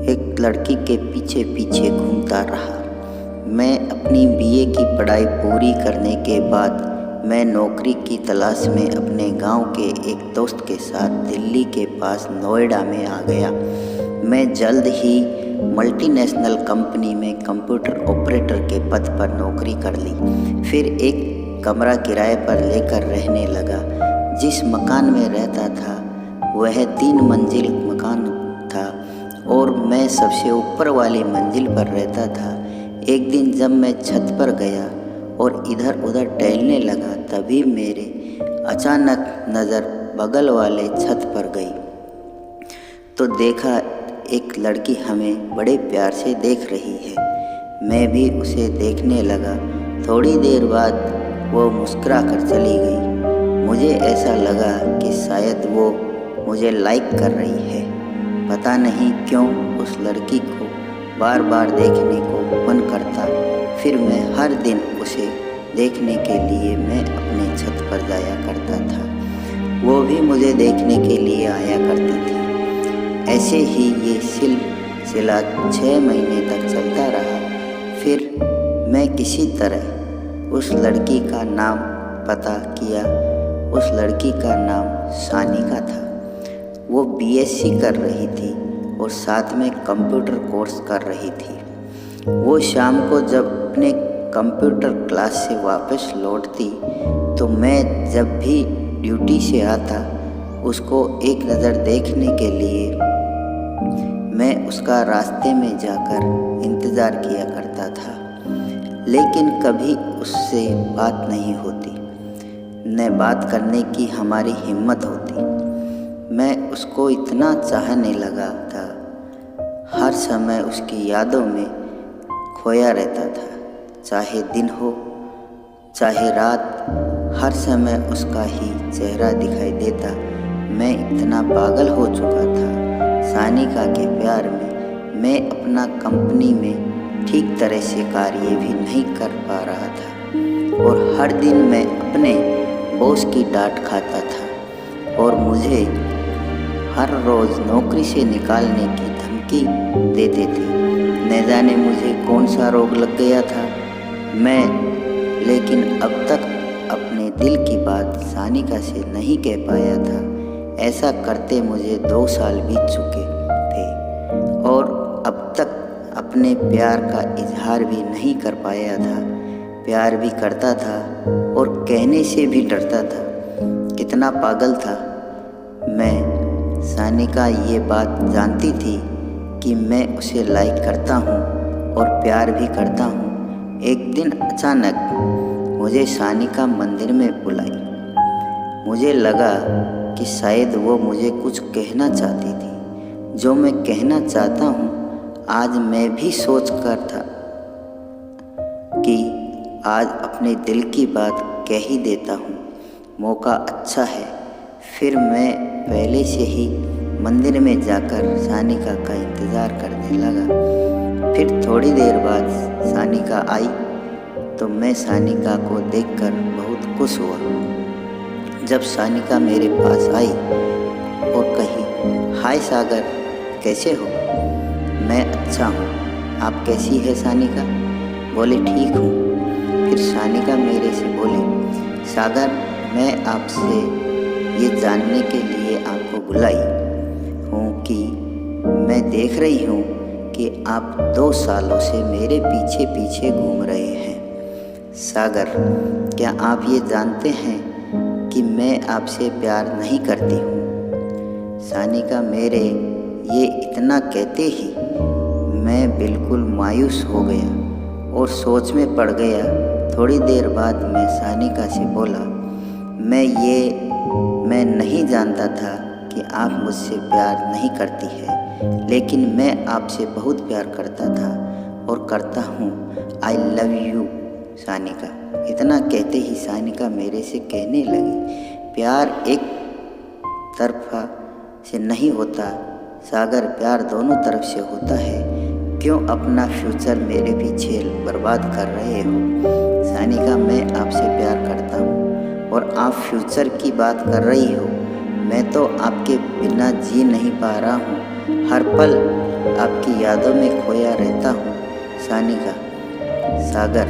एक लड़की के पीछे पीछे घूमता रहा। मैं अपनी बीए की पढ़ाई पूरी करने के बाद मैं नौकरी की तलाश में अपने गांव के एक दोस्त के साथ दिल्ली के पास नोएडा में आ गया। मैं जल्द ही मल्टीनेशनल कंपनी में कंप्यूटर ऑपरेटर के पद पर नौकरी कर ली। फिर एक कमरा किराए पर लेकर रहने लगा। जिस मकान में रहता था वह 3 मंजिल मकान था और मैं सबसे ऊपर वाली मंजिल पर रहता था। एक दिन जब मैं छत पर गया और इधर उधर टहलने लगा, तभी मेरे अचानक नज़र बगल वाले छत पर गई तो देखा एक लड़की हमें बड़े प्यार से देख रही है। मैं भी उसे देखने लगा। थोड़ी देर बाद वो मुस्कुरा कर चली गई। मुझे ऐसा लगा कि शायद वो मुझे लाइक कर रही है। पता नहीं क्यों उस लड़की को बार बार देखने को मन करता। फिर मैं हर दिन उसे देखने के लिए मैं अपने छत पर जाया करता था। वो भी मुझे देखने के लिए आया करती थी। ऐसे ही ये सिलसिला 6 महीने तक चलता रहा। फिर मैं किसी तरह उस लड़की का नाम पता किया। उस लड़की का नाम सानिका था। वो बीएससी कर रही थी और साथ में कंप्यूटर कोर्स कर रही थी। वो शाम को जब अपने कंप्यूटर क्लास से वापस लौटती तो मैं जब भी ड्यूटी से आता उसको एक नज़र देखने के लिए मैं उसका रास्ते में जाकर इंतज़ार किया करता था, लेकिन कभी उससे बात नहीं होती, न बात करने की हमारी हिम्मत होती। मैं उसको इतना चाहने लगा था, हर समय उसकी यादों में खोया रहता था। चाहे दिन हो चाहे रात, हर समय उसका ही चेहरा दिखाई देता। मैं इतना पागल हो चुका था सानिका के प्यार में। मैं अपना कंपनी में ठीक तरह से कार्य भी नहीं कर पा रहा था और हर दिन मैं अपने बॉस की डांट खाता था और मुझे हर रोज़ नौकरी से निकालने की धमकी देते थे। न जाने मुझे कौन सा रोग लग गया था लेकिन अब तक अपने दिल की बात सानिका से नहीं कह पाया था। ऐसा करते मुझे 2 साल बीत चुके थे और अब तक अपने प्यार का इजहार भी नहीं कर पाया था। प्यार भी करता था और कहने से भी डरता था। कितना पागल था मैं। सानिका ये बात जानती थी कि मैं उसे लाइक करता हूँ और प्यार भी करता हूँ। एक दिन अचानक मुझे सानिका मंदिर में बुलाई। मुझे लगा कि शायद वो मुझे कुछ कहना चाहती थी। जो मैं कहना चाहता हूँ आज मैं भी सोच कर था कि आज अपने दिल की बात कह ही देता हूँ, मौका अच्छा है। फिर मैं पहले से ही मंदिर में जाकर सानिका का इंतज़ार करने लगा। फिर थोड़ी देर बाद सानिका आई तो मैं सानिका को देखकर बहुत खुश हुआ। जब सानिका मेरे पास आई और कही, हाय सागर, कैसे हो? मैं अच्छा हूँ, आप कैसी है सानिका? बोले ठीक हूँ। फिर सानिका मेरे से बोली, सागर, मैं आपसे ये जानने के लिए आपको बुलाई हूँ कि मैं देख रही हूँ कि आप 2 सालों से मेरे पीछे पीछे घूम रहे हैं। सागर, क्या आप ये जानते हैं कि मैं आपसे प्यार नहीं करती हूँ? सानिका मेरे ये इतना कहते ही मैं बिल्कुल मायूस हो गया और सोच में पड़ गया। थोड़ी देर बाद मैं सानिका से बोला, मैं नहीं जानता था कि आप मुझसे प्यार नहीं करती है, लेकिन मैं आपसे बहुत प्यार करता था और करता हूँ। I love you Sanika. इतना कहते ही सानिका मेरे से कहने लगी, प्यार एक तरफा से नहीं होता सागर, प्यार दोनों तरफ से होता है। क्यों अपना फ्यूचर मेरे पीछे बर्बाद कर रहे हो? सानिका, मैं आपसे प्यार करता हूँ और आप फ्यूचर की बात कर रही हो। मैं तो आपके बिना जी नहीं पा रहा हूँ। हर पल आपकी यादों में खोया रहता हूँ सानिका। सागर,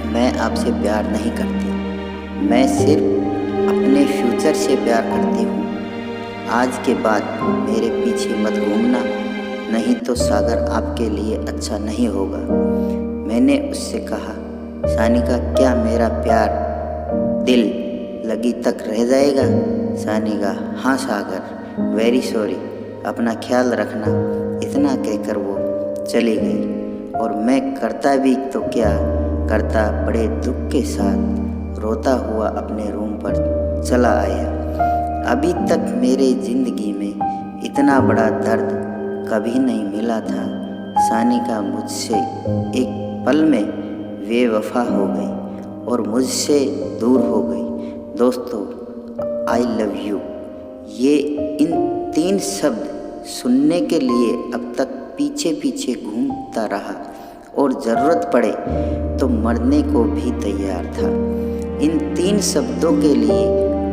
मैं आपसे प्यार नहीं करती, मैं सिर्फ अपने फ्यूचर से प्यार करती हूँ। आज के बाद मेरे पीछे मत घूमना, नहीं तो सागर आपके लिए अच्छा नहीं होगा। मैंने उससे कहा, सानिका क्या मेरा प्यार दिल लगी तक रह जाएगा? सानिका, हाँ सागर, वेरी सॉरी, अपना ख्याल रखना। इतना कहकर वो चली गई और मैं करता भी तो क्या करता, बड़े दुख के साथ रोता हुआ अपने रूम पर चला आया। अभी तक मेरे ज़िंदगी में इतना बड़ा दर्द कभी नहीं मिला था। सानिका मुझसे एक पल में बेवफा हो गई और मुझसे दूर हो गई। दोस्तों, आई लव यू, ये इन 3 शब्द सुनने के लिए अब तक पीछे पीछे घूमता रहा और ज़रूरत पड़े तो मरने को भी तैयार था। इन 3 शब्दों के लिए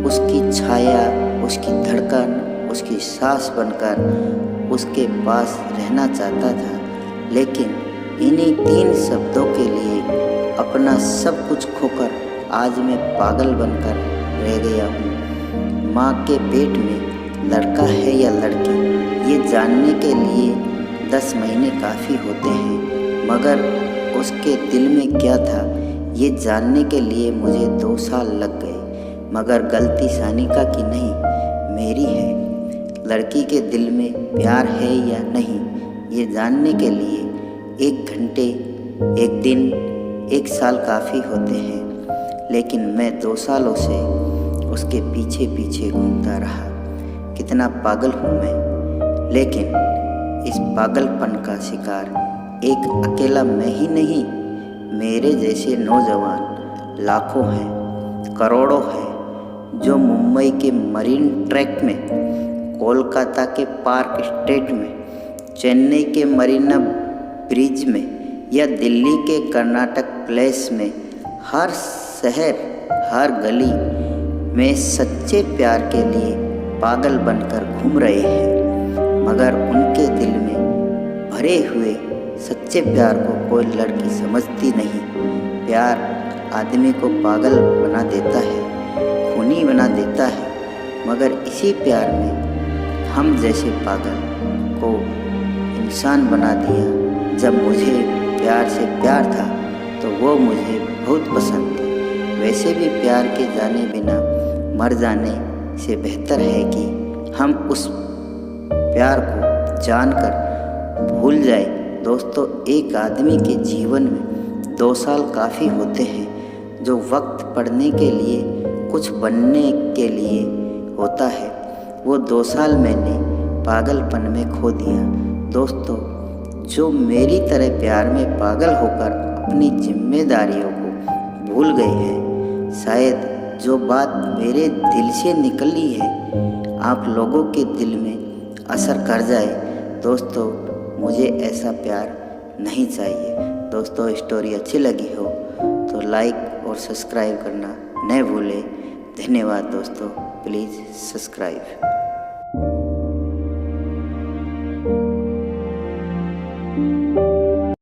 उसकी छाया, उसकी धड़कन, उसकी सांस बनकर उसके पास रहना चाहता था। लेकिन इन्हीं 3 शब्दों के लिए अपना सब कुछ खोकर आज मैं पागल बनकर रह गया हूँ। माँ के पेट में लड़का है या लड़की, ये जानने के लिए 10 महीने काफ़ी होते हैं, मगर उसके दिल में क्या था ये जानने के लिए मुझे 2 साल लग गए। मगर गलती सानिका की नहीं, मेरी है। लड़की के दिल में प्यार है या नहीं ये जानने के लिए 1 घंटे, 1 दिन, 1 साल काफ़ी होते हैं। लेकिन मैं 2 सालों से उसके पीछे पीछे घूमता रहा। कितना पागल हूँ मैं, लेकिन इस पागलपन का शिकार एक अकेला मैं ही नहीं, मेरे जैसे नौजवान लाखों हैं, करोड़ों हैं, जो मुंबई के मरीन ट्रैक में, कोलकाता के पार्क स्ट्रीट में, चेन्नई के मरीना ब्रिज में या दिल्ली के कर्नाटक प्लेस में, हर शहर, हर गली में सच्चे प्यार के लिए पागल बनकर घूम रहे हैं। मगर उनके दिल में भरे हुए सच्चे प्यार को कोई लड़की समझती नहीं। प्यार आदमी को पागल बना देता है, खूनी बना देता है, मगर इसी प्यार में हम जैसे पागल को इंसान बना दिया। जब मुझे प्यार से प्यार था तो वो मुझे बहुत पसंद थी। वैसे भी प्यार के जाने बिना मर जाने से बेहतर है कि हम उस प्यार को जानकर भूल जाए। दोस्तों, एक आदमी के जीवन में 2 साल काफ़ी होते हैं। जो वक्त पढ़ने के लिए, कुछ बनने के लिए होता है, वो 2 साल मैंने पागलपन में खो दिया। दोस्तों, जो मेरी तरह प्यार में पागल होकर अपनी जिम्मेदारियों को भूल गए हैं, शायद जो बात मेरे दिल से निकली है आप लोगों के दिल में असर कर जाए। दोस्तों, मुझे ऐसा प्यार नहीं चाहिए। दोस्तों, स्टोरी अच्छी लगी हो तो लाइक और सब्सक्राइब करना न भूलें। धन्यवाद दोस्तों, प्लीज़ सब्सक्राइब।